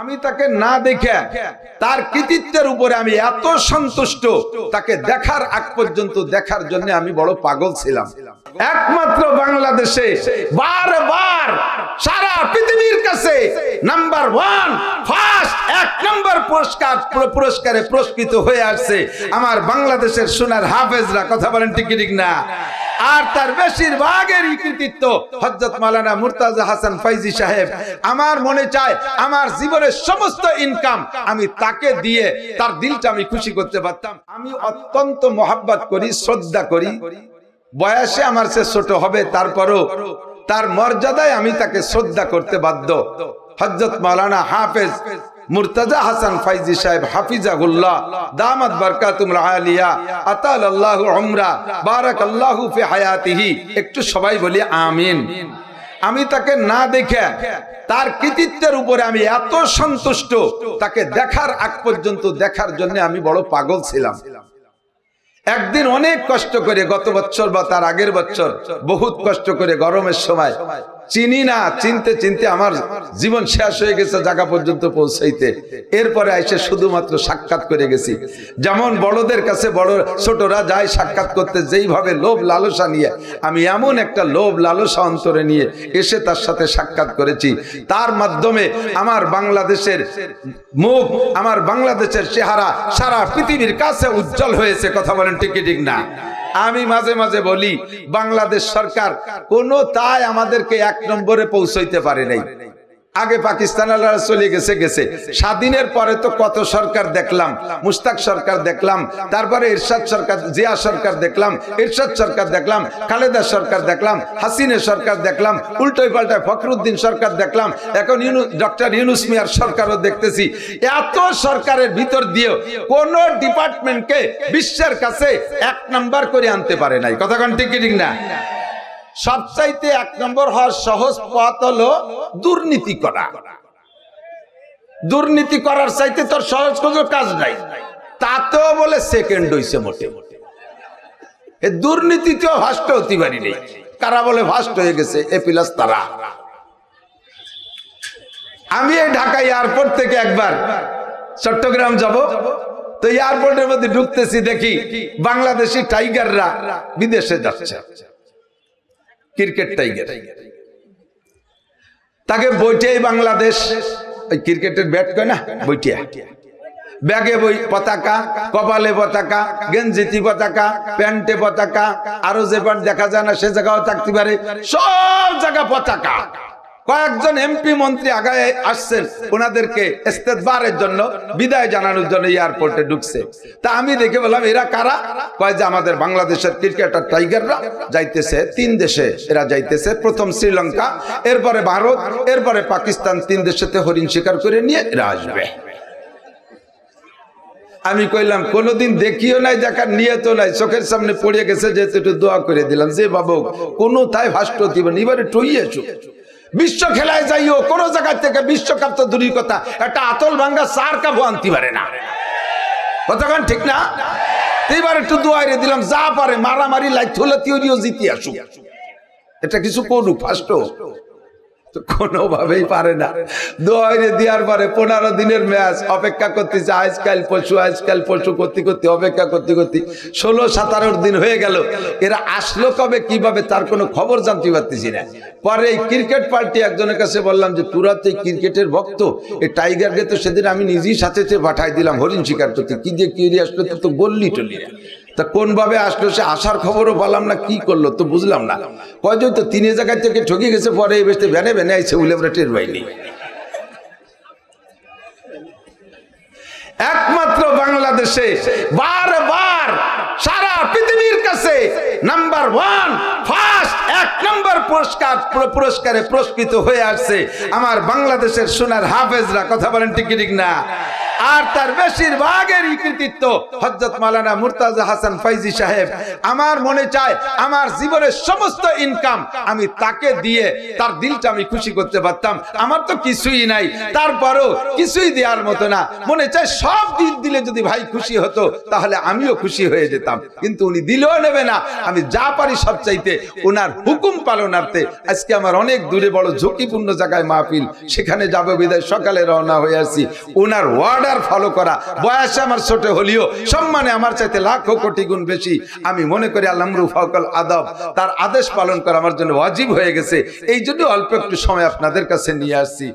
আমি তাকে না দেখে তার কৃতিত্বের উপরে আমি এত সন্তুষ্ট, তাকে দেখার আগ পর্যন্ত দেখার জন্য আমি বড় পাগল ছিলাম। একমাত্র বাংলাদেশে বারবার সারা পৃথিবীর কাছে নাম্বার 1 ফার্স্ট 1 নম্বর পুরস্কারে পুরস্কৃত হয়ে আসছে আমার বাংলাদেশের সোনার হাফেজরা। কথা বলেন ঠিক ঠিক না? আর তার বেশিরভাগের কৃতিত্ব হযরত মাওলানা মুর্তাজা হাসান ফাইজি সাহেব। আমার মনে চায় আমার জীবনের সমস্ত ইনকাম আমি তাকে দিয়ে তার দিলটা আমি খুশি করতে পারতাম। আমি অত্যন্ত মহব্বত করি, শ্রদ্ধা করি। বয়সে আমার চেয়ে ছোট হবে, তারপরও তার মর্যাদায় আমি তাকে শ্রদ্ধা করতে বাধ্য। হযরত মাওলানা হাফেজ মুর্তাজা হাসান ফাইজি সাহেব হাফিজাহুল্লাহ দামাত বারকাতুল আলিয়া আতালাল্লাহু উমরা বারাকাল্লাহু ফি হায়াতিহি। একটু সবাই বলি আমিন। আমি তাকে না দেখে তার কৃতিত্বের উপরে আমি এত সন্তুষ্ট, তাকে দেখার আগ পর্যন্ত দেখার জন্য আমি বড় পাগল ছিলাম। একদিন অনেক কষ্ট করে, গত বছর বা তার আগের বছর বহুত কষ্ট করে গরমের সময়, চিনি না, চিনতে চিনতে আমার জীবন শেষ হয়ে গেছে জায়গা পর্যন্ত পৌঁছাইতে। এরপরে এসে শুধুমাত্র সাক্ষাৎ করে গেছি। যেমন বড়দের কাছে বড় ছোটরা যায় সাক্ষাৎ করতে, যেইভাবে লোভ লালসা নিয়ে, আমি এমন একটা লোভ লালসা অন্তরে নিয়ে এসে তার সাথে সাক্ষাৎ করেছি। তার মাধ্যমে আমার বাংলাদেশের মুখ, আমার বাংলাদেশের চেহারা সারা পৃথিবীর কাছে উজ্জ্বল হয়েছে। কথা বলেন ঠিক ঠিক না? আমি মাঝে মাঝে বলি বাংলাদেশ সরকার কোনো তাই আমাদেরকে 1 নম্বরে পৌঁছাইতে পারে নাই। আগে পাকিস্তান চলে গেছে, স্বাধীনের পরে তো কত সরকার দেখলাম, মুশতাক সরকার দেখলাম, তারপরে ইরশাদ সরকার, জিয়া সরকার দেখলাম, ইরশাদ সরকার দেখলাম, খালেদা সরকার দেখলাম, হাসিনা সরকার দেখলাম, উল্টোই পাল্টায় ফখরুদ্দিন সরকার দেখলাম, এখন ডক্টর ইউনূস মিয়ার সরকারও দেখতেছি। এত সরকারের ভিতর দিয়েও কোন ডিপার্টমেন্টকে বিশ্বের কাছে 1 নম্বর করে আনতে পারে নাই। কথা কোন ঠিক ঠিক না? সবচাইতে 1 নম্বর হওয়ার সহজ পথ হলো দুর্নীতি করা। দুর্নীতি করার চাইতে তোর সহজ কোনো কাজ নাই, তাতেও বলে সেকেন্ড হইছে মোটে। এই দুর্নীতিতেও ভাষ্ট হতে পারি নেই। কারা বলে ভাষ্ট হয়ে গেছে? এপিলাস তারা। আমি এই ঢাকা এয়ারপোর্ট থেকে একবার চট্টগ্রাম যাব, তো এয়ারপোর্টের মধ্যে ঢুকতেছি, দেখি বাংলাদেশি টাইগাররা বিদেশে যাচ্ছে। ক্রিকেট টাইগার, তাকে বইটিয়াই বাংলাদেশ, ওই ক্রিকেটের ব্যাট কয় না, বইটিয়া, ব্যাগে বই পতাকা, কপালে পতাকা, গেঞ্জিতে পতাকা, প্যান্টে পতাকা, আরো যে প্যান্ট দেখা যায় না সে জায়গাও থাকতে পারে, সব জায়গা পতাকা। কয়েকজন এমপি মন্ত্রী আগায় আসছেন, ওনাদেরকে ইস্তেকবারের জন্য, বিদায় জানানোর জন্য এয়ারপোর্টে ঢুকছে। তা আমি দেখে বললাম এরা কারা? কয় যে আমাদের বাংলাদেশের ক্রিকেটার টাইগাররা যাইতেছে 3 দেশে। এরা যাইতেছে প্রথম শ্রীলঙ্কা, এরপরে ভারত, এরপরে পাকিস্তান। 3 দেশেতে হরিণ শিকার করে নিয়ে এরা আসবে। আমি কইলাম কোনোদিন দেখিও নাই, দেখার নিয়ত নাই, চোখের সামনে পড়ে গেছে, যেহেতু একটু দোয়া করে দিলাম যে বাবু কোনো তাই ভাষ্ট দিবেন, এবারে টইয়েছো। বিশ্ব খেলায় যাইও, কোন জায়গা থেকে বিশ্বকাপ তো দূরের কথা, একটা আতল ভাঙ্গা 4 কাপও আনতে পারে না। কতক্ষণ ঠিক না? এইবার একটু দোয়াইরে দিলাম, যা পারে মারামারি লাইথুলা তিওরিও জিতে আসুক, এটা কিছু করুক, ফার্স্ট কোনোভাবেই পারে না। দোয়াইরে দেওয়ার পরে 15 দিনের ম্যাচ অপেক্ষা করতেছে, আজকাল পরশু করতে করতে অপেক্ষা করতে করতে 16-17 দিন হয়ে গেল। এরা আসলো কবে, কিভাবে, তার কোনো খবর জানতে পারতেছি না। পরে এই ক্রিকেট পার্টি একজনের কাছে বললাম যে তোরা তো ক্রিকেটের ভক্ত, এই টাইগারকে তো সেদিন আমি নিজেই সাথে পাঠাই দিলাম হরিণ শিকার করতে, কি দিয়ে কি আসলো তো বললি টলি না। তা কোন ভাবে আসলো, সে আসার খবরও বললাম না, কি করলো তো বুঝলাম না। কয় যে তো 3 জায়গায় থেকে ঠকে গেছে, পরে এই বেশতে ভ্যানে ভ্যানে আইছে, উলেবরা টের পাইনি। একমাত্র বাংলাদেশে বারবার সারা পৃথিবীর কাছে নাম্বার 1 ফার্স্ট 1 নম্বর পুরস্কারে পুরস্কৃত হয়ে আসছে আমার বাংলাদেশের সোনার হাফেজরা। কথা বলেন ঠিক ঠিক না? আর তার বেশিরভাগের কৃতিত্ব হযরত মাওলানা মুর্তাজা হাসান ফাইজি সাহেব। আমার মনে চায় আমার জীবনের সমস্ত ইনকাম আমি তাকে দিয়ে তার দিলটা আমি খুশি করতে পারতাম। আমার তো কিছুই নাই, তারপরও কিছুই দেওয়ার মতো না। মনে চায় সব দিন দিলে যদি ভাই খুশি হতো তাহলে আমিও খুশি হয়ে যেতাম, কিন্তু উনি দিলেও নেবে না। আমি যা পারি সব চাইতে ওনার হুকুম পালনার্থে আজকে আমার অনেক দূরে বড় ঝুঁকিপূর্ণ জায়গায় মাহফিল, সেখানে যাবো বিদায় সকালে রওনা হয়ে আসি। ওনার অর্ডার ফলো করা, বয়সে আমার ছোট হলেও সম্মানে আমার চাইতে লাখো কোটি গুণ বেশি। আমি মনে করি আল আমরু ফাওকাল আদব, তার আদেশ পালন করা আমার জন্য ওয়াজিব হয়ে গেছে। এই জন্য অল্প একটু সময় আপনাদের কাছে নিয়ে আসছি।